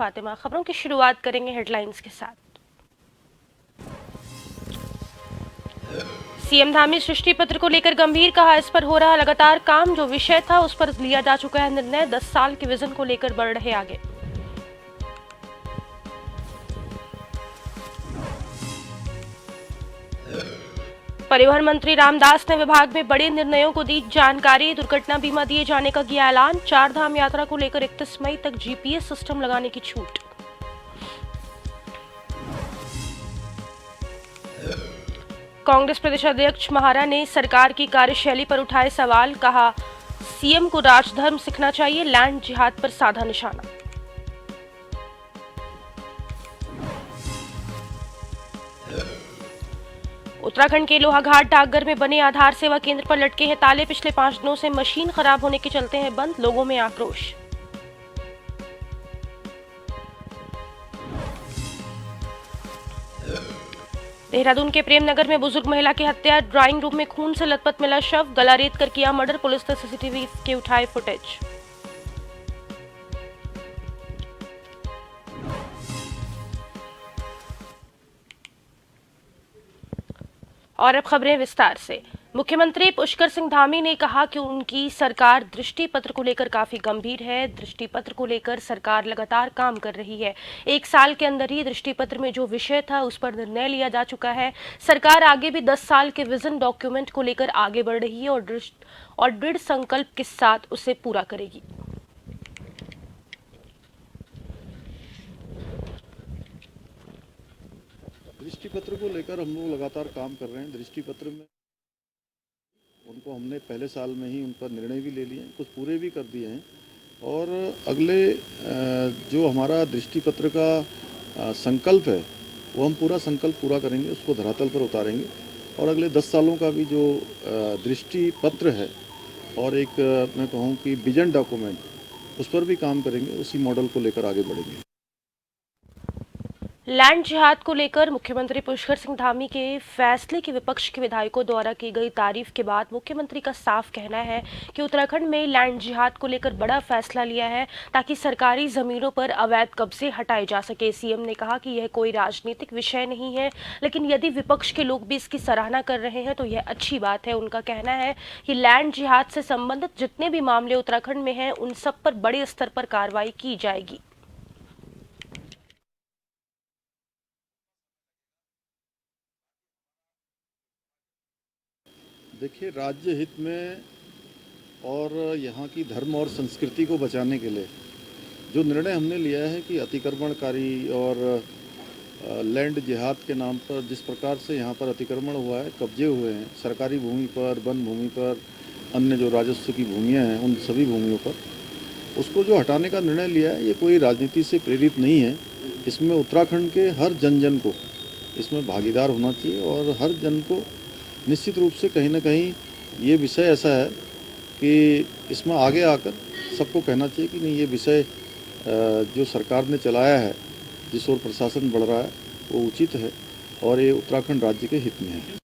फातिमा। खबरों की शुरुआत करेंगे हेडलाइंस के साथ। सीएम धामी सृष्टि पत्र को लेकर गंभीर, कहा इस पर हो रहा लगातार काम, जो विषय था उस पर लिया जा चुका है निर्णय, 10 साल के विजन को लेकर बढ़ रहे आगे। परिवहन मंत्री रामदास ने विभाग में बड़े निर्णयों को दी जानकारी, दुर्घटना बीमा दिए जाने का किया ऐलान, 4 धाम यात्रा को लेकर 31 मई तक जीपीएस सिस्टम लगाने की छूट। कांग्रेस प्रदेश अध्यक्ष महारा ने सरकार की कार्यशैली पर उठाए सवाल, कहा सीएम को राजधर्म सीखना चाहिए, लैंड जिहाद पर साधा निशाना। उत्तराखंड के लोहाघाट डाकघर में बने आधार सेवा केंद्र पर लटके हैं ताले, पिछले 5 दिनों से मशीन खराब होने के चलते हैं बंद, लोगों में आक्रोश। देहरादून के प्रेमनगर में बुजुर्ग महिला की हत्या, ड्राइंग रूम में खून से लथपथ मिला शव, गला रेत कर किया मर्डर, पुलिस ने सीसीटीवी के उठाए फुटेज। और अब खबरें विस्तार से। मुख्यमंत्री पुष्कर सिंह धामी ने कहा कि उनकी सरकार दृष्टि पत्र को लेकर काफी गंभीर है। दृष्टि पत्र को लेकर सरकार लगातार काम कर रही है। 1 साल के अंदर ही दृष्टि पत्र में जो विषय था उस पर निर्णय लिया जा चुका है। सरकार आगे भी 10 साल के विजन डॉक्यूमेंट को लेकर आगे बढ़ रही है और दृढ़ संकल्प के साथ उसे पूरा करेगी। दृष्टि पत्र को लेकर हम लोग लगातार काम कर रहे हैं। दृष्टि पत्र में उनको हमने पहले साल में ही उन पर निर्णय भी ले लिए हैं, कुछ पूरे भी कर दिए हैं और अगले जो हमारा दृष्टि पत्र का संकल्प है वो हम पूरा संकल्प पूरा करेंगे, उसको धरातल पर उतारेंगे और अगले 10 सालों का भी जो दृष्टि पत्र है और एक मैं कहूँ कि विजन डॉक्यूमेंट उस पर भी काम करेंगे, उसी मॉडल को लेकर आगे बढ़ेंगे। लैंड जिहाद को लेकर मुख्यमंत्री पुष्कर सिंह धामी के फैसले की विपक्ष के विधायकों द्वारा की गई तारीफ के बाद मुख्यमंत्री का साफ कहना है कि उत्तराखंड में लैंड जिहाद को लेकर बड़ा फैसला लिया है ताकि सरकारी जमीनों पर अवैध कब्जे हटाए जा सके। सीएम ने कहा कि यह कोई राजनीतिक विषय नहीं है, लेकिन यदि विपक्ष के लोग भी इसकी सराहना कर रहे हैं तो यह अच्छी बात है। उनका कहना है कि लैंड जिहाद से संबंधित जितने भी मामले उत्तराखंड में हैं उन सब पर बड़े स्तर पर कार्रवाई की जाएगी। देखिए, राज्य हित में और यहाँ की धर्म और संस्कृति को बचाने के लिए जो निर्णय हमने लिया है कि अतिक्रमणकारी और लैंड जिहाद के नाम पर जिस प्रकार से यहाँ पर अतिक्रमण हुआ है, कब्जे हुए हैं सरकारी भूमि पर, वन भूमि पर, अन्य जो राजस्व की भूमियाँ हैं उन सभी भूमियों पर, उसको जो हटाने का निर्णय लिया है ये कोई राजनीति से प्रेरित नहीं है। इसमें उत्तराखंड के हर जन को इसमें भागीदार होना चाहिए और हर जन को निश्चित रूप से कहीं ना कहीं ये विषय ऐसा है कि इसमें आगे आकर सबको कहना चाहिए कि नहीं, ये विषय जो सरकार ने चलाया है, जिस ओर प्रशासन बढ़ रहा है वो उचित है और ये उत्तराखंड राज्य के हित में है।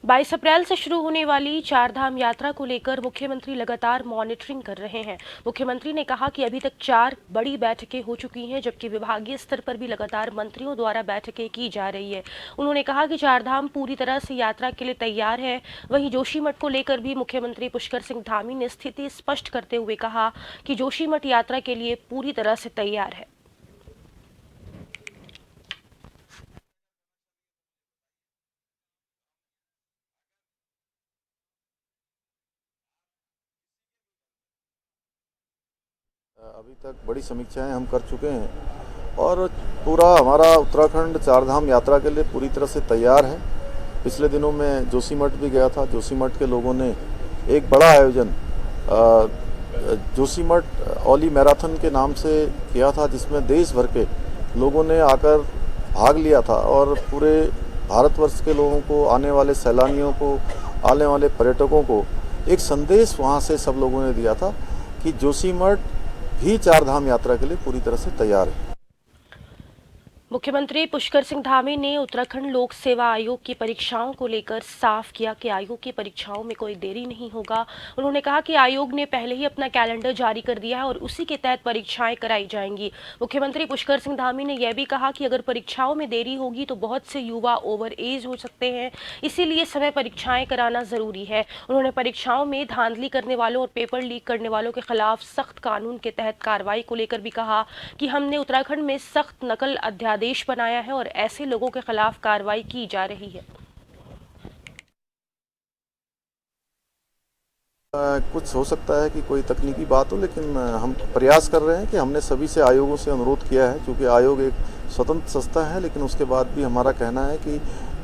22 अप्रैल से शुरू होने वाली 4 धाम यात्रा को लेकर मुख्यमंत्री लगातार मॉनिटरिंग कर रहे हैं। मुख्यमंत्री ने कहा कि अभी तक 4 बड़ी बैठकें हो चुकी हैं, जबकि विभागीय स्तर पर भी लगातार मंत्रियों द्वारा बैठकें की जा रही है। उन्होंने कहा कि 4 धाम पूरी तरह से यात्रा के लिए तैयार है। वहीं जोशीमठ को लेकर भी मुख्यमंत्री पुष्कर सिंह धामी ने स्थिति स्पष्ट करते हुए कहा कि जोशीमठ यात्रा के लिए पूरी तरह से तैयार है। अभी तक बड़ी समीक्षाएं हम कर चुके हैं और पूरा हमारा उत्तराखंड 4 धाम यात्रा के लिए पूरी तरह से तैयार है। पिछले दिनों में जोशीमठ भी गया था। जोशीमठ के लोगों ने एक बड़ा आयोजन जोशीमठ ओली मैराथन के नाम से किया था, जिसमें देश भर के लोगों ने आकर भाग लिया था और पूरे भारतवर्ष के लोगों को, आने वाले सैलानियों को, आने वाले पर्यटकों को एक संदेश वहाँ से सब लोगों ने दिया था कि जोशीमठ भी 4 धाम यात्रा के लिए पूरी तरह से तैयार है। मुख्यमंत्री पुष्कर सिंह धामी ने उत्तराखंड लोक सेवा आयोग की परीक्षाओं को लेकर साफ किया कि आयोग की परीक्षाओं में कोई देरी नहीं होगा। उन्होंने कहा कि आयोग ने पहले ही अपना कैलेंडर जारी कर दिया है और उसी के तहत परीक्षाएं कराई जाएंगी। मुख्यमंत्री पुष्कर सिंह धामी ने यह भी कहा कि अगर परीक्षाओं में देरी होगी तो बहुत से युवा ओवर एज हो सकते हैं, इसीलिए समय परीक्षाएं कराना जरूरी है। उन्होंने परीक्षाओं में धांधली करने वालों और पेपर लीक करने वालों के खिलाफ सख्त कानून के तहत कार्रवाई को लेकर भी कहा कि हमने उत्तराखंड में सख्त नकल अध्यादेश बनाया है और ऐसे लोगों के खिलाफ कार्रवाई की जा रही है। कुछ हो सकता है कि कोई तकनीकी बात हो, लेकिन हम प्रयास कर रहे हैं कि हमने सभी से आयोगों से अनुरोध किया है, क्योंकि आयोग एक स्वतंत्र संस्था है, लेकिन उसके बाद भी हमारा कहना है कि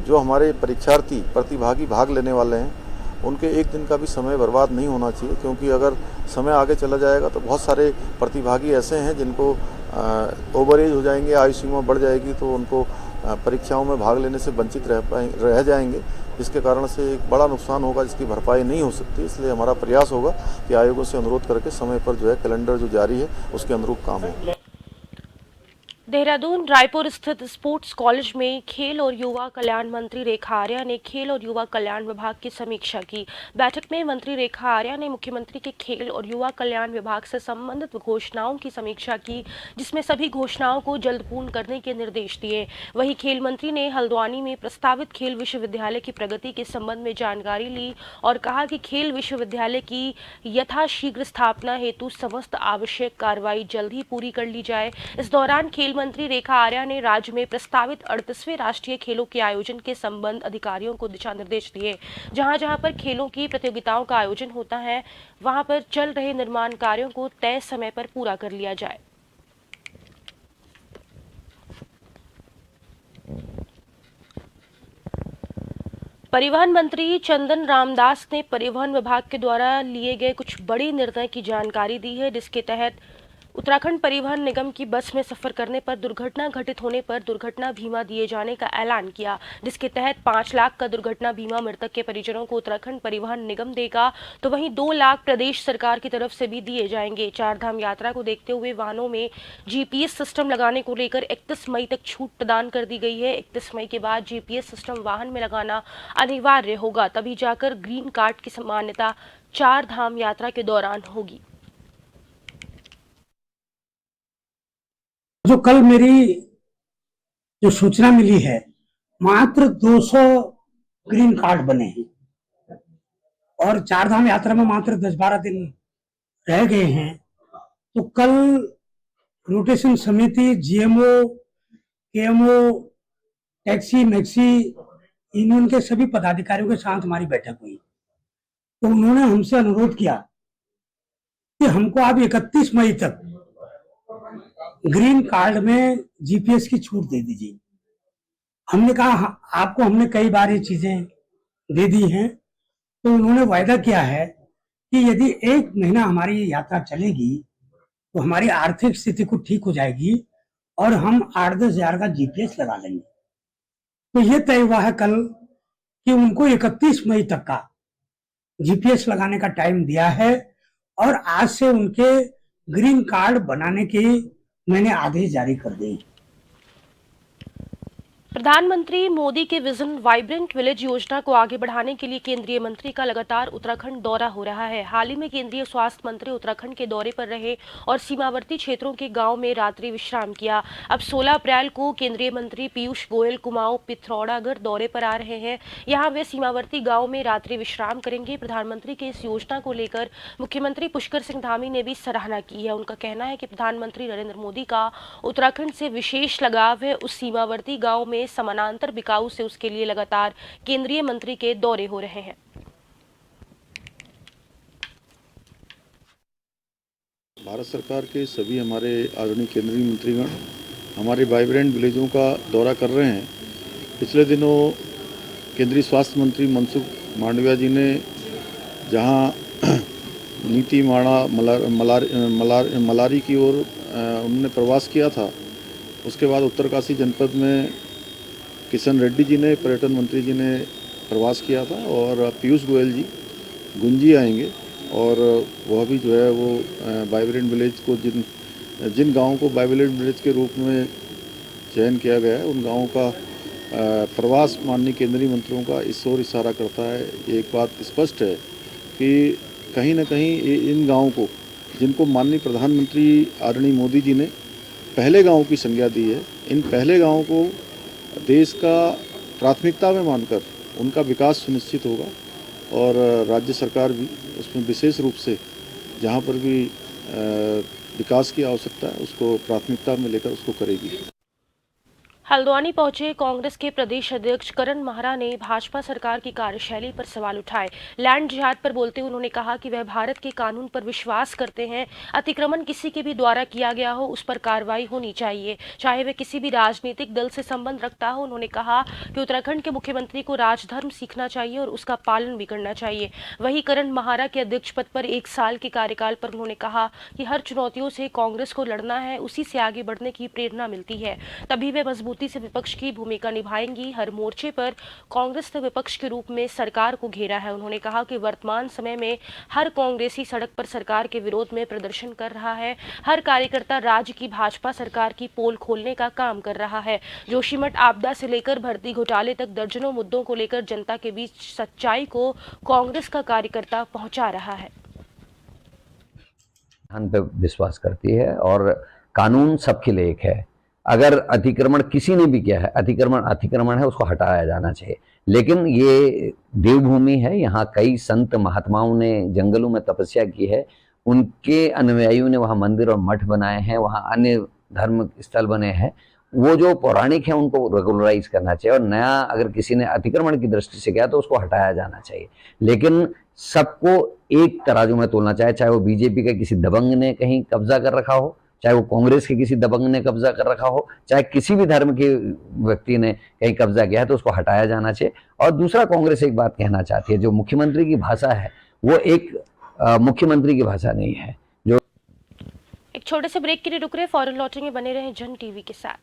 जो हमारे परीक्षार्थी प्रतिभागी भाग लेने वाले हैं उनके एक दिन का भी समय बर्बाद नहीं होना चाहिए, क्योंकि अगर समय आगे चला जाएगा तो बहुत सारे प्रतिभागी ऐसे हैं जिनको ओवरेज हो जाएंगे, आयु सीमा बढ़ जाएगी, तो उनको परीक्षाओं में भाग लेने से वंचित रह जाएंगे, जिसके कारण से एक बड़ा नुकसान होगा जिसकी भरपाई नहीं हो सकती। इसलिए हमारा प्रयास होगा कि आयोगों से अनुरोध करके समय पर जो है कैलेंडर जो जारी है उसके अनुरूप काम हो। देहरादून रायपुर स्थित स्पोर्ट्स कॉलेज में खेल और युवा कल्याण मंत्री रेखा आर्या ने खेल और युवा कल्याण विभाग की समीक्षा की। बैठक में मंत्री रेखा आर्या ने मुख्यमंत्री के खेल और युवा कल्याण विभाग से संबंधित घोषणाओं की समीक्षा की, जिसमें सभी घोषणाओं को जल्द पूर्ण करने के निर्देश दिए। वहीं खेल मंत्री ने हल्द्वानी में प्रस्तावित खेल विश्वविद्यालय की प्रगति के संबंध में जानकारी ली और कहा कि खेल विश्वविद्यालय की यथाशीघ्र स्थापना हेतु समस्त आवश्यक कार्रवाई जल्द ही पूरी कर ली जाए। इस दौरान खेल मंत्री रेखा आर्या ने राज्य में प्रस्तावित 38वें राष्ट्रीय खेलों के आयोजन के संबंध अधिकारियों को दिशा निर्देश दिए। जहां जहां पर खेलों की प्रतियोगिताओं का आयोजन होता है, वहां पर चल रहे निर्माण कार्यों को तय समय पर पूरा कर लिया जाए। परिवहन मंत्री चंदन रामदास ने परिवहन विभाग के द्वारा लिए गए कुछ बड़े निर्णय की जानकारी दी है, जिसके तहत उत्तराखंड परिवहन निगम की बस में सफर करने पर दुर्घटना घटित होने पर दुर्घटना बीमा दिए जाने का ऐलान किया, जिसके तहत 5 लाख का दुर्घटना बीमा मृतक के परिजनों को उत्तराखंड परिवहन निगम देगा, तो वहीं 2 लाख प्रदेश सरकार की तरफ से भी दिए जाएंगे। 4 धाम यात्रा को देखते हुए वाहनों में जीपीएस सिस्टम लगाने को लेकर 31 मई तक छूट प्रदान कर दी गई है। 31 मई के बाद जीपीएस सिस्टम वाहन में लगाना अनिवार्य होगा, तभी जाकर ग्रीन कार्ड की मान्यता 4 धाम यात्रा के दौरान होगी। जो कल मेरी जो सूचना मिली है, मात्र 200 ग्रीन कार्ड बने हैं और 4 धाम यात्रा में मात्र 10-12 दिन रह गए हैं। तो कल रोटेशन समिति, जीएमओ, केएमओ, टैक्सी, मैक्सी यूनियन के सभी पदाधिकारियों के साथ हमारी बैठक हुई। तो उन्होंने हमसे अनुरोध किया कि हमको अब 31 मई तक ग्रीन कार्ड में जीपीएस की छूट दे दीजिए। हमने कहा आपको हमने कई बार ये चीजें दे दी हैं। तो उन्होंने वायदा किया है कि यदि 1 महीना हमारी यात्रा चलेगी तो हमारी आर्थिक स्थिति को ठीक हो जाएगी और हम 8-10 हजार का जीपीएस लगा लेंगे। तो ये तय हुआ है कल कि उनको 31 मई तक का जीपीएस लगाने का टाइम दिया है और आज से उनके ग्रीन कार्ड बनाने की मैंने आदेश जारी कर दिए। प्रधानमंत्री मोदी के विजन वाइब्रेंट विलेज योजना को आगे बढ़ाने के लिए केंद्रीय मंत्री का लगातार उत्तराखंड दौरा हो रहा है। हाल ही में केंद्रीय स्वास्थ्य मंत्री उत्तराखंड के दौरे पर रहे और सीमावर्ती क्षेत्रों के गांव में रात्रि विश्राम किया। अब 16 अप्रैल को केंद्रीय मंत्री पीयूष गोयल कुमाऊं पिथौरागढ़ दौरे पर आ रहे हैं। यहां वे सीमावर्ती गाँव में रात्रि विश्राम करेंगे। प्रधानमंत्री की इस योजना को लेकर मुख्यमंत्री पुष्कर सिंह धामी ने भी सराहना की है। उनका कहना है कि प्रधानमंत्री नरेंद्र मोदी का उत्तराखंड से विशेष लगाव है। उस सीमावर्ती गाँव में समानांतर बिकाऊ से उसके लिए लगातार केंद्रीय मंत्री के दौरे हो रहे हैं। भारत सरकार के सभी हमारे आदरणीय केंद्रीय मंत्रीगण हमारे वाइब्रेंट विलेजों का दौरा कर रहे हैं। पिछले दिनों केंद्रीय स्वास्थ्य मंत्री मनसुख मांडविया जी ने जहां नीति माणा मलारी की ओर उन्होंने प्रवास किया था, उसके बाद उत्तरकाशी जनपद में किशन रेड्डी जी ने, पर्यटन मंत्री जी ने प्रवास किया था और पीयूष गोयल जी गुंजी आएंगे और वह भी जो है वो वाइब्रेंट विलेज को जिन गांवों को वाइब्रेंट विलेज के रूप में चयन किया गया है उन गाँवों का प्रवास माननीय केंद्रीय मंत्रियों का इस ओर इशारा करता है। ये एक बात स्पष्ट है कि कहीं न कहीं इन गाँवों को, जिनको माननीय प्रधानमंत्री आदरणीय मोदी जी ने पहले गाँव की संज्ञा दी है, इन पहले गाँवों को देश का प्राथमिकता में मानकर उनका विकास सुनिश्चित होगा और राज्य सरकार भी उसमें विशेष रूप से जहाँ पर भी विकास की आवश्यकता है उसको प्राथमिकता में लेकर उसको करेगी। हल्द्वानी पहुंचे कांग्रेस के प्रदेश अध्यक्ष करण माहरा ने भाजपा सरकार की कार्यशैली पर सवाल उठाए। लैंड जिहाद पर बोलते हुए उन्होंने कहा कि वह भारत के कानून पर विश्वास करते हैं। अतिक्रमण किसी के भी द्वारा किया गया हो उस पर कार्रवाई होनी चाहिए, चाहे वह किसी भी राजनीतिक दल से संबंध रखता हो। उन्होंने कहा कि उत्तराखंड के मुख्यमंत्री को राजधर्म सीखना चाहिए और उसका पालन भी करना चाहिए। वहीं करण माहरा के अध्यक्ष पद पर 1 साल के कार्यकाल पर उन्होंने कहा कि हर चुनौतियों से कांग्रेस को लड़ना है, उसी से आगे बढ़ने की प्रेरणा मिलती है, तभी वे मजबूती से विपक्ष की भूमिका निभाएंगी। हर मोर्चे पर कांग्रेस ने विपक्ष के रूप में सरकार को घेरा है। उन्होंने कहा कि वर्तमान समय में हर कांग्रेसी सड़क पर सरकार के विरोध में प्रदर्शन कर रहा है। हर कार्यकर्ता राज्य की भाजपा सरकार की पोल खोलने का काम कर रहा है। जोशीमठ आपदा से लेकर भर्ती घोटाले तक दर्जनों मुद्दों को लेकर जनता के बीच सच्चाई को कांग्रेस का कार्यकर्ता पहुंचा रहा है। पे विश्वास करती है और कानून सबके लिए एक है। अगर अतिक्रमण किसी ने भी किया है, अतिक्रमण है, उसको हटाया जाना चाहिए। लेकिन ये देवभूमि है, यहाँ कई संत महात्माओं ने जंगलों में तपस्या की है, उनके अनुयायियों ने वहाँ मंदिर और मठ बनाए हैं, वहाँ अन्य धर्म स्थल बने हैं। वो जो पौराणिक है उनको रेगुलराइज करना चाहिए और नया अगर किसी ने अतिक्रमण की दृष्टि से किया तो उसको हटाया जाना चाहिए। लेकिन सबको एक तराजू में तोलना चाहिए, चाहे वो बीजेपी के किसी दबंग ने कहीं कब्जा कर रखा हो, चाहे वो कांग्रेस के किसी दबंग ने कब्जा कर रखा हो, चाहे किसी भी धर्म के व्यक्ति ने कहीं कब्जा किया है तो उसको हटाया जाना चाहिए। और दूसरा, कांग्रेस एक बात कहना चाहती है, जो मुख्यमंत्री की भाषा है वो एक मुख्यमंत्री की भाषा नहीं है। जो एक छोटे से ब्रेक के लिए रुक रहे, फौरन लौटेंगे, बने रहें जन टीवी के साथ।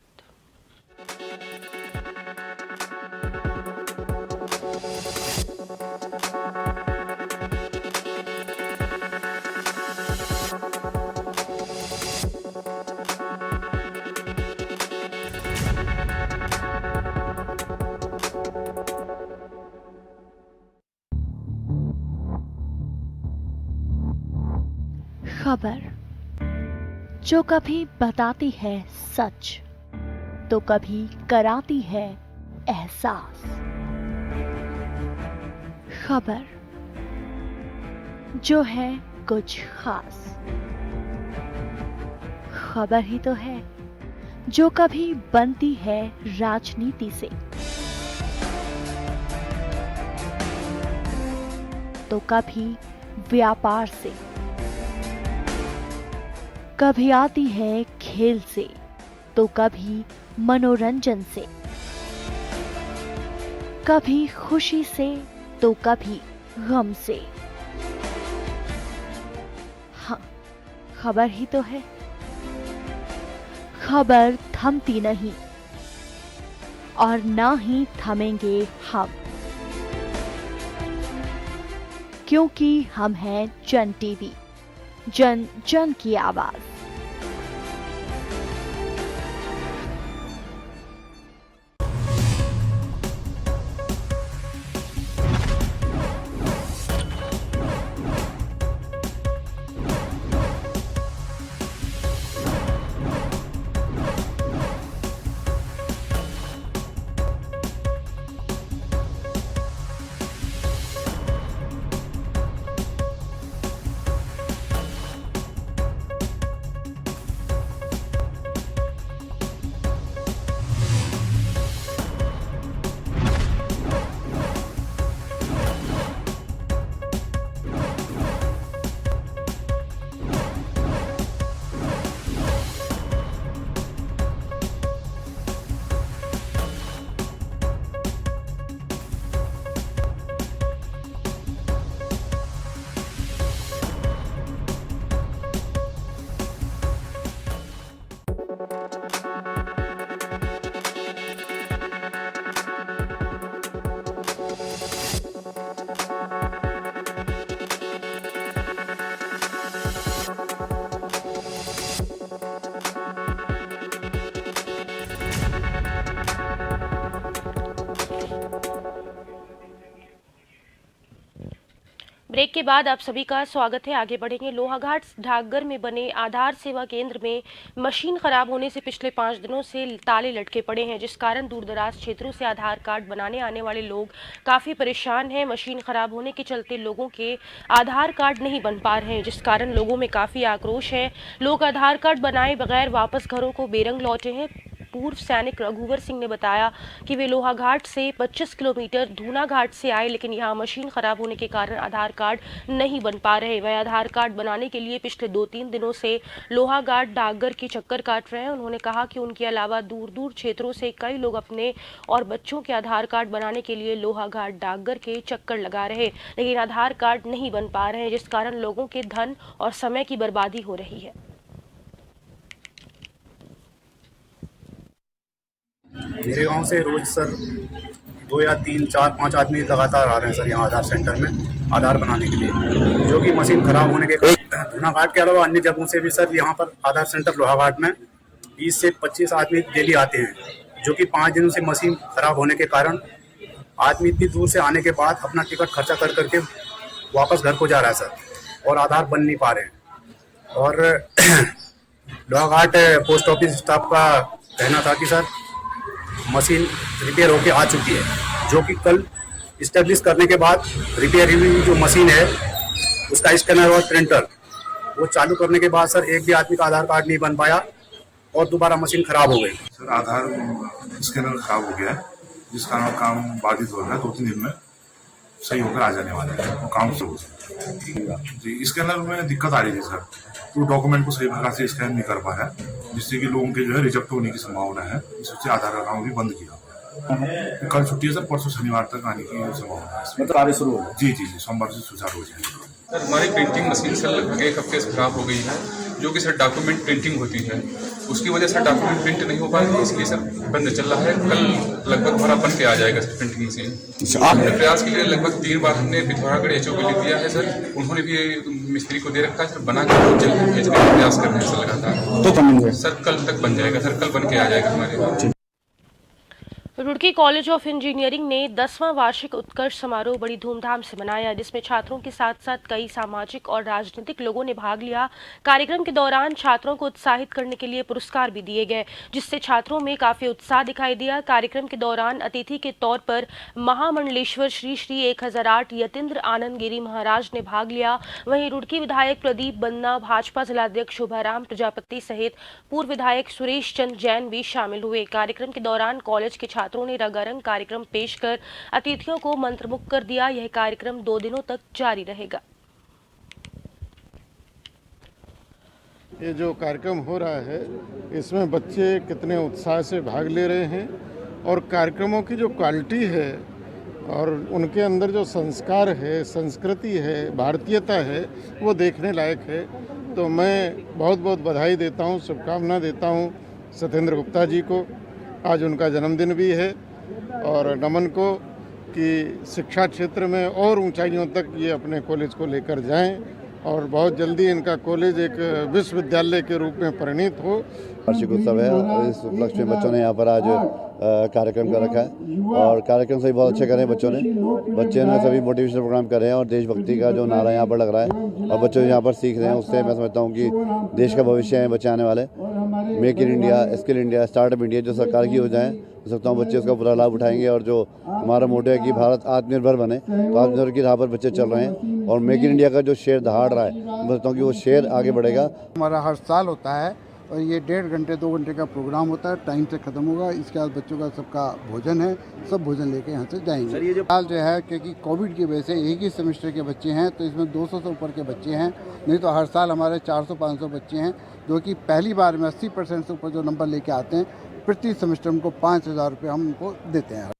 खबर जो कभी बताती है सच तो कभी कराती है एहसास। खबर जो है कुछ खास। खबर ही तो है जो कभी बनती है राजनीति से तो कभी व्यापार से, कभी आती है खेल से तो कभी मनोरंजन से, कभी खुशी से तो कभी गम से। हाँ, खबर ही तो है। खबर थमती नहीं और ना ही थमेंगे हम, क्योंकि हम हैं जन टीवी, जन जन की आवाज। ब्रेक के बाद आप सभी का स्वागत है। आगे बढ़ेंगे। लोहाघाट ढाकघर में बने आधार सेवा केंद्र में मशीन खराब होने से पिछले 5 दिनों से ताले लटके पड़े हैं, जिस कारण दूरदराज क्षेत्रों से आधार कार्ड बनाने आने वाले लोग काफ़ी परेशान हैं। मशीन खराब होने के चलते लोगों के आधार कार्ड नहीं बन पा रहे हैं, जिस कारण लोगों में काफ़ी आक्रोश है। लोग आधार कार्ड बनाए बगैर वापस घरों को बेरंग लौटे हैं। पूर्व सैनिक रघुवर सिंह ने बताया कि वे लोहाघाट से 25 किलोमीटर धूना घाट से आए, लेकिन यहां मशीन खराब होने के कारण आधार कार्ड नहीं बन पा रहे। वह आधार कार्ड बनाने के लिए पिछले 2-3 दिनों से लोहाघाट डाकघर की चक्कर काट रहे हैं। उन्होंने कहा कि उनके अलावा दूर दूर क्षेत्रों से कई लोग अपने और बच्चों के आधार कार्ड बनाने के लिए लोहाघाट डाकघर के चक्कर लगा रहे, लेकिन आधार कार्ड नहीं बन पा रहे हैं, जिस कारण लोगों के धन और समय की बर्बादी हो रही है। मेरे गांव से रोज सर 2 या 3, 4, 5 आदमी लगातार आ रहे हैं सर यहाँ आधार सेंटर में आधार बनाने के लिए, जो कि मशीन खराब होने के कारण धूनाघाट के अलावा अन्य जगहों से भी सर यहाँ पर आधार सेंटर लोहाघाट में 20 से 25 आदमी डेली आते हैं, जो कि 5 दिनों से मशीन खराब होने के कारण आदमी इतनी दूर से आने के बाद अपना टिकट खर्चा कर करके वापस घर को जा रहा है सर, और आधार बन नहीं पा रहे हैं। और लोहाघाट पोस्ट ऑफिस स्टाफ का कहना था कि सर मशीन रिपेयर होके आ चुकी है, जो कि कल इस्टेब्लिश करने के बाद रिपेयर हुई जो मशीन है उसका स्कैनर और प्रिंटर वो चालू करने के बाद सर एक भी आदमी का आधार कार्ड नहीं बन पाया और दोबारा मशीन खराब हो गई। सर आधार स्कैनर खराब हो गया है, जिस कारण काम बाधित हो रहा है। 2-3 दिन में सही होकर आ जाने वाला है, वो काम शुरू जी। स्कैनर में दिक्कत आ रही थी सर, तो डॉक्यूमेंट को सही प्रकार से स्कैन नहीं कर पाया, जिससे कि लोगों के जो है रिजेक्ट होने की संभावना है। इस वजह से आधार अकाउंट भी बंद किया। कल छुट्टी है सर, परसों शनिवार तक आने की संभावना है। मतलब कार्य शुरू हो जी, सोमवार से सुचारू हो जाएगा। सर हमारी प्रिंटिंग मशीन सर लगभग 1 हफ्ते से खराब हो गई है, जो कि सर डॉक्यूमेंट प्रिंटिंग होती है, उसकी वजह से डॉक्यूमेंट प्रिंट नहीं हो पाएगी, इसलिए सर बंद चल रहा है। कल लगभग हमारा बन के आ जाएगा सर प्रिंटिंग मशीन। अपने प्रयास के लिए लगभग 3 बार हमने पिथौरागढ़ एचओ को लिख दिया है सर, उन्होंने भी मिस्त्री को दे रखा है सर, बना के बहुत जल्द भेजने का प्रयास कर रहे हैं सर लगातार। तो सर कल तक बन जाएगा सर, कल बन के आ जाएगा हमारे। रुड़की कॉलेज ऑफ इंजीनियरिंग ने 10वां वार्षिक उत्कर्ष समारोह बड़ी धूमधाम से मनाया, जिसमें छात्रों के साथ साथ कई सामाजिक और राजनीतिक लोगों ने भाग लिया। कार्यक्रम के दौरान छात्रों को उत्साहित करने के लिए पुरस्कार भी दिए गए, जिससे छात्रों में काफी उत्साह दिखाई दिया। कार्यक्रम के दौरान अतिथि के तौर पर महामंडलेश्वर श्री 1008 यतीन्द्र आनंद गिरी महाराज ने भाग लिया। वहीं रुड़की विधायक प्रदीप बन्ना, भाजपा जिलाध्यक्ष शुभाराम प्रजापति सहित पूर्व विधायक सुरेश चंद्र जैन भी शामिल हुए। कार्यक्रम के दौरान कॉलेज के छात्रों ने रंगारंग कार्यक्रम पेश कर अतिथियों को मंत्रमुग्ध कर दिया। यह कार्यक्रम 2 दिनों तक जारी रहेगा। ये जो कार्यक्रम हो रहा है इसमें बच्चे कितने उत्साह से भाग ले रहे हैं, और कार्यक्रमों की जो क्वालिटी है और उनके अंदर जो संस्कार है, संस्कृति है, भारतीयता है, वो देखने लायक है। तो मैं बहुत बहुत बधाई देता हूँ, शुभकामना देता हूँ सत्येंद्र गुप्ता जी को। आज उनका जन्मदिन भी है, और नमन को कि शिक्षा क्षेत्र में और ऊंचाइयों तक ये अपने कॉलेज को लेकर जाएं, और बहुत जल्दी इनका कॉलेज एक विश्वविद्यालय के रूप में परिणित हो। वार्षिक उत्सव है और इस उपलक्ष्य में बच्चों ने यहाँ पर आज कार्यक्रम कर रखा है, और कार्यक्रम सभी बहुत अच्छे करे बच्चों ने सभी मोटिवेशनल प्रोग्राम कर रहे हैं, और देशभक्ति का जो नारा यहाँ पर लग रहा है और बच्चे यहाँ पर सीख रहे हैं, उससे मैं समझता हूँ कि देश का भविष्य है बच्चे आने वाले। Make in India, skill India, startup India जो सरकार की योजना है, हो सकता हूँ बच्चे उसका पूरा लाभ उठाएंगे। और जो हमारा मोटो है कि भारत आत्मनिर्भर बने, तो आत्मनिर्भर की राह पर बच्चे चल रहे हैं, और मेक इन इंडिया का जो शेयर दहाड़ रहा है, मैं समझता हूँ कि वो शेयर आगे बढ़ेगा। हमारा हर साल होता है, और ये 1.5 घंटे 2 घंटे का प्रोग्राम होता है, टाइम से ख़त्म होगा। इसके बाद बच्चों का सबका भोजन है, सब भोजन लेके यहाँ से जाएंगे। हाल जो है क्योंकि कोविड की वजह से एक ही सेमेस्टर के बच्चे हैं, तो इसमें 200 से ऊपर के बच्चे हैं, नहीं तो हर साल हमारे 400-500 बच्चे हैं, जो कि पहली बार में 80% से ऊपर जो नंबर लेके आते हैं, प्रति सेमेस्टर उनको 5,000 रुपये हम उनको देते हैं।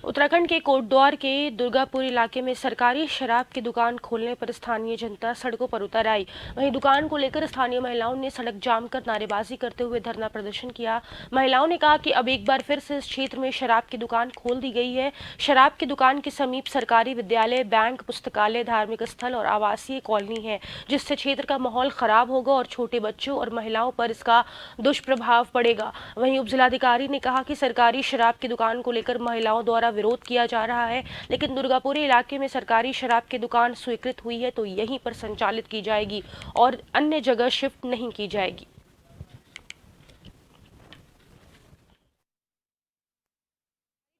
उत्तराखंड के कोटद्वार के दुर्गापुर इलाके में सरकारी शराब की दुकान खोलने पर स्थानीय जनता सड़कों पर उतर आई। वहीं दुकान को लेकर स्थानीय महिलाओं ने सड़क जाम कर नारेबाजी करते हुए धरना प्रदर्शन किया। महिलाओं ने कहा कि अब एक बार फिर से इस क्षेत्र में शराब की दुकान खोल दी गई है। शराब की दुकान के समीप सरकारी विद्यालय, बैंक, पुस्तकालय, धार्मिक स्थल और आवासीय कॉलोनी है, जिससे क्षेत्र का माहौल खराब होगा और छोटे बच्चों और महिलाओं पर इसका दुष्प्रभाव पड़ेगा। वहीं उप जिलाधिकारी ने कहा कि सरकारी शराब की दुकान को लेकर महिलाओं द्वारा विरोध किया जा रहा है, लेकिन दुर्गापुरी इलाके में सरकारी शराब की दुकान स्वीकृत हुई है तो यहीं पर संचालित की जाएगी और अन्य जगह शिफ्ट नहीं की जाएगी।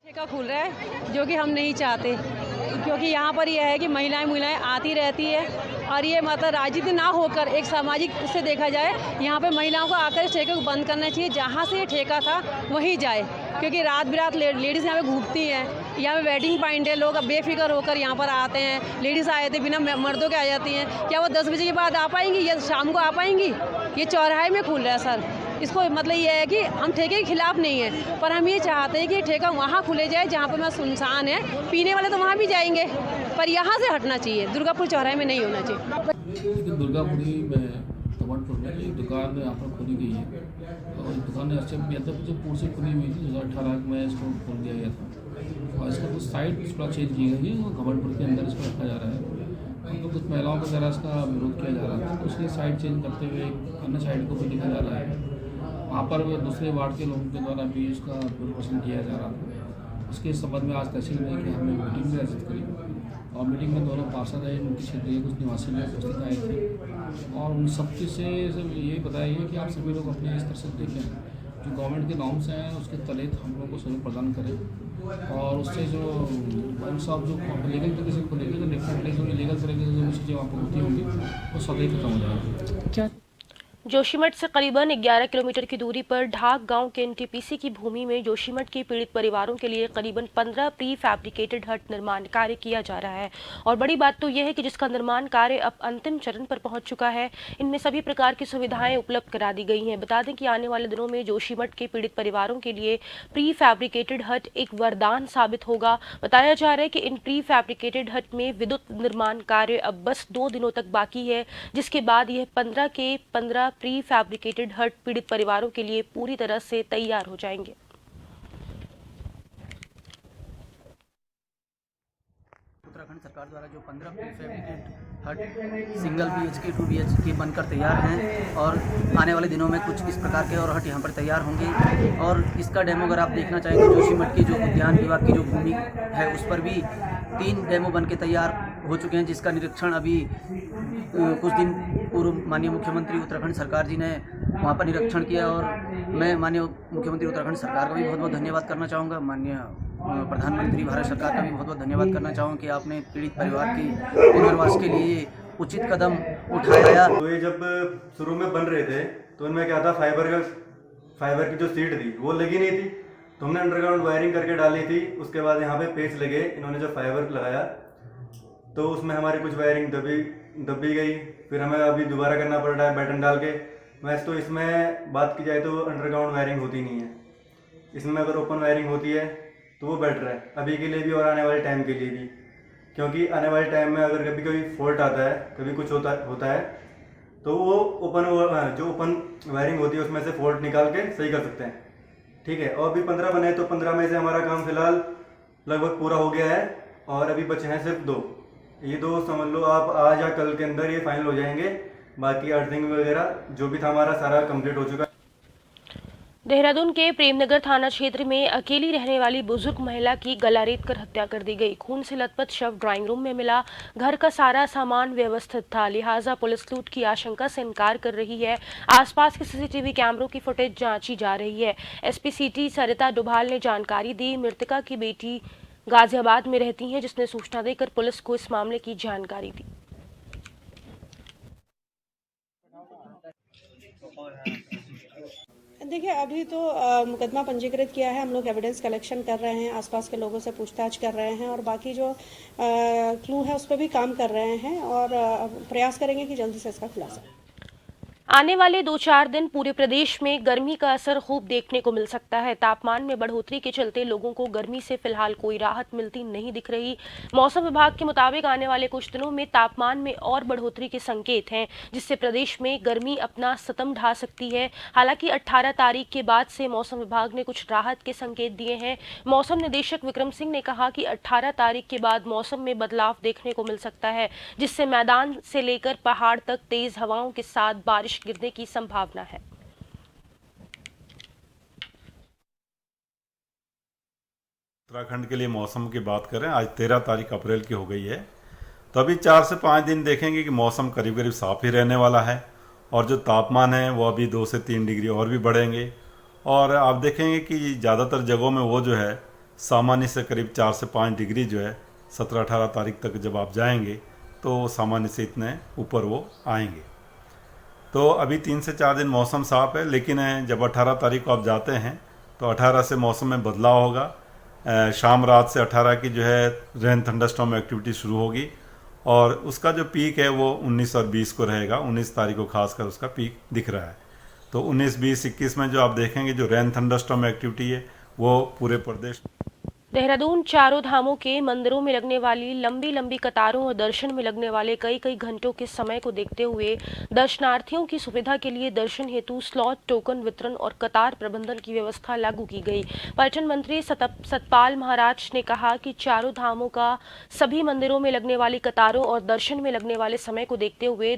ठेका खुल रहा है जो कि हम नहीं चाहते, क्योंकि यहाँ पर यह है कि महिलाएं आती रहती है और ये मतलब राजनीति ना होकर एक सामाजिक उससे देखा जाए, यहाँ पे महिलाओं को आकर इस ठेके को बंद करना चाहिए। जहाँ से ये ठेका था वहीं जाए, क्योंकि रात बिरात लेडीज़ यहाँ पे घूमती हैं। यहाँ पे वेडिंग पॉइंट है, लोग बेफिक्र होकर यहाँ पर आते हैं। लेडीज़ आए थे बिना मर्दों के आ जाती हैं। क्या वो 10 बजे के बाद आ पाएंगी या शाम को आ पाएंगी? ये चौराहे में खुल रहा है सर। इसको मतलब ये है कि हम ठेके के खिलाफ नहीं है, पर हम ये चाहते हैं कि ठेका वहाँ खुले जाए जहाँ पर मैं सुनसान है। पीने वाले तो वहाँ भी जाएंगे, पर यहाँ से हटना चाहिए, दुर्गापुर चौराहे में नहीं होना चाहिए। दुर्गापुरी में कमांडपुर में एक दुकान यहाँ पर खुली गई है और दुकान जो पूर्व से खुली हुई थी 2018 में इसको खोल दिया गया था और इसका कुछ साइड थोड़ा चेंज की गई है और कमांडपुर के अंदर इसको रखा जा रहा है। हम लोग कुछ महिलाओं के द्वारा इसका विरोध किया जा रहा था, तो उसकी साइड चेंज करते हुए अन्य साइड को भी लिखा जा रहा है। वहाँ पर दूसरे वार्ड के लोगों के द्वारा भी इसका प्रदर्शन किया जा रहा था। उसके संबंध में आज तहसील में कि हमने मीटिंग भी आयोजित करी और मीटिंग में दोनों पार्षद हैं, उनके क्षेत्रीय कुछ निवासी भी उपस्थित आए थे और उन सबके से यही बताया गया कि आप सभी लोग अपने स्तर से देखें, जो गवर्नमेंट के नॉर्म्स हैं उसके तले हम लोग को सहयोग प्रदान करें और उससे जो सब जो लीगल तरीके से खुलेगी तो डेफिनेटली जो इलीगल तरीके से जो चीज़ें वहाँ पर होती होंगी वो सभी खत्म हो जाएगी। जोशीमठ से करीबन 11 किलोमीटर की दूरी पर ढाक गांव के एनटीपीसी की भूमि में जोशीमठ के पीड़ित परिवारों के लिए करीबन 15 प्री फैब्रिकेटेड हट निर्माण कार्य किया जा रहा है और बड़ी बात तो यह है कि जिसका निर्माण कार्य अब अंतिम चरण पर पहुंच चुका है। इनमें सभी प्रकार की सुविधाएं उपलब्ध करा दी गई हैं। बता दें कि आने वाले दिनों में जोशीमठ के पीड़ित परिवारों के लिए प्री फैब्रिकेटेड हट एक वरदान साबित होगा। बताया जा रहा है कि इन प्री फैब्रिकेटेड हट में विद्युत निर्माण कार्य अब बस 2 दिनों तक बाकी है, जिसके बाद यह 15 के 15 प्री फैब्रिकेटेड हट पीड़ित परिवारों के लिए पूरी तरह से तैयार हो जाएंगे। उत्तराखंड सरकार द्वारा जो 15 प्री फैब्रिकेटेड हट सिंगल BHK 2 BHK बनकर तैयार हैं और आने वाले दिनों में कुछ इस प्रकार के और हट यहाँ पर तैयार होंगे और इसका डेमो अगर आप देखना चाहेंगे जोशीमठ की जो उद्यान विभाग की जो भूमि है उस पर भी 3 डेमो बन के तैयार हो चुके हैं, जिसका निरीक्षण अभी कुछ दिन पूर्व माननीय मुख्यमंत्री उत्तराखंड सरकार जी ने वहाँ पर निरीक्षण किया और मैं माननीय मुख्यमंत्री उत्तराखंड सरकार का भी बहुत बहुत धन्यवाद करना चाहूँगा। माननीय प्रधानमंत्री भारत सरकार का भी बहुत बहुत धन्यवाद करना चाहूँगा कि आपने पीड़ित परिवार के पुनर्वास के लिए उचित कदम उठाया। तो ये जब शुरू में बन रहे थे तो इनमें क्या था, फाइबर की जो सीट थी वो लगी नहीं थी, तो हमने अंडरग्राउंड वायरिंग करके डाली थी। उसके बाद यहाँ पे पेच लगे, इन्होंने जो फाइबर लगाया तो उसमें हमारी कुछ वायरिंग दबी गई, फिर हमें अभी दोबारा करना पड़ रहा है बैटन डाल के। वैसे तो इसमें बात की जाए तो अंडरग्राउंड वायरिंग होती नहीं है, इसमें अगर ओपन वायरिंग होती है तो वो बेटर है अभी के लिए भी और आने वाले टाइम के लिए भी, क्योंकि आने वाले टाइम में अगर कभी कोई फॉल्ट आता है, कभी कुछ होता है तो वो ओपन वायरिंग होती है उसमें से फॉल्ट निकाल के सही कर सकते हैं। ठीक है, और अभी 15 बने तो 15 में से हमारा काम फिलहाल लगभग पूरा हो गया है और अभी बचे हैं सिर्फ 2। ये 2 समझ लो आप आज या कल के अंदर ये फाइनल हो जाएंगे। बाकी अर्थिंग वगैरह जो भी था हमारा सारा कंप्लीट हो चुका है। देहरादून के प्रेमनगर थाना क्षेत्र में अकेली रहने वाली बुजुर्ग महिला की गला रेत कर हत्या कर दी गई। खून से लथपथ शव ड्राइंग रूम में मिला। घर का सारा सामान व्यवस्थित था, लिहाजा पुलिस लूट की आशंका से इनकार कर रही है। आसपास के सीसीटीवी कैमरों की फुटेज जांची जा रही है। एसपी सिटी सरिता डुभाल ने जानकारी दी। मृतका की बेटी गाजियाबाद में रहती हैं, जिसने सूचना देकर पुलिस को इस मामले की जानकारी दी। देखिए, अभी तो मुकदमा पंजीकृत किया है, हम लोग एविडेंस कलेक्शन कर रहे हैं, आसपास के लोगों से पूछताछ कर रहे हैं और बाकी जो क्लू है उस पर भी काम कर रहे हैं और प्रयास करेंगे कि जल्दी से इसका खुलासा। आने वाले 2-4 दिन पूरे प्रदेश में गर्मी का असर खूब देखने को मिल सकता है। तापमान में बढ़ोतरी के चलते लोगों को गर्मी से फिलहाल कोई राहत मिलती नहीं दिख रही। मौसम विभाग के मुताबिक आने वाले कुछ दिनों में तापमान में और बढ़ोतरी के संकेत हैं, जिससे प्रदेश में गर्मी अपना सतम ढा सकती है। हालांकि 18 तारीख के बाद से मौसम विभाग ने कुछ राहत के संकेत दिए हैं। मौसम निदेशक विक्रम सिंह ने कहा कि 18 तारीख के बाद मौसम में बदलाव देखने को मिल सकता है, जिससे मैदान से लेकर पहाड़ तक तेज हवाओं के साथ बारिश गिरने की संभावना है। उत्तराखंड के लिए मौसम की बात करें, आज 13 तारीख अप्रैल की हो गई है, तो अभी 4 से 5 दिन देखेंगे कि मौसम करीब करीब साफ ही रहने वाला है और जो तापमान है वो अभी 2 से 3 डिग्री और भी बढ़ेंगे। और आप देखेंगे कि ज़्यादातर जगहों में वो जो है सामान्य से करीब 4 से 5 डिग्री जो है 17-18 तारीख तक जब आप जाएंगे तो सामान्य से इतने ऊपर वो आएंगे। तो अभी 3 से 4 दिन मौसम साफ है, लेकिन जब 18 तारीख को आप जाते हैं तो 18 से मौसम में बदलाव होगा। शाम रात से 18 की जो है रेन थंडरस्टॉर्म एक्टिविटी शुरू होगी और उसका जो पीक है वो 19 और 20 को रहेगा। 19 तारीख को खासकर उसका पीक दिख रहा है। तो 19, 20, 21 में जो आप देखेंगे जो रेन थंडरस्टॉर्म एक्टिविटी है वो पूरे प्रदेश। देहरादून चारों धामों के मंदिरों में लगने वाली लंबी लंबी कतारों और दर्शन में लगने वाले कई कई घंटों के समय को देखते हुए दर्शनार्थियों की सुविधा के लिए दर्शन हेतु स्लॉट, टोकन वितरण और कतार प्रबंधन की व्यवस्था लागू की गई। पर्यटन मंत्री सतपाल महाराज ने कहा कि चारों धामों का सभी मंदिरों में लगने वाली कतारों और दर्शन में लगने वाले समय को देखते हुए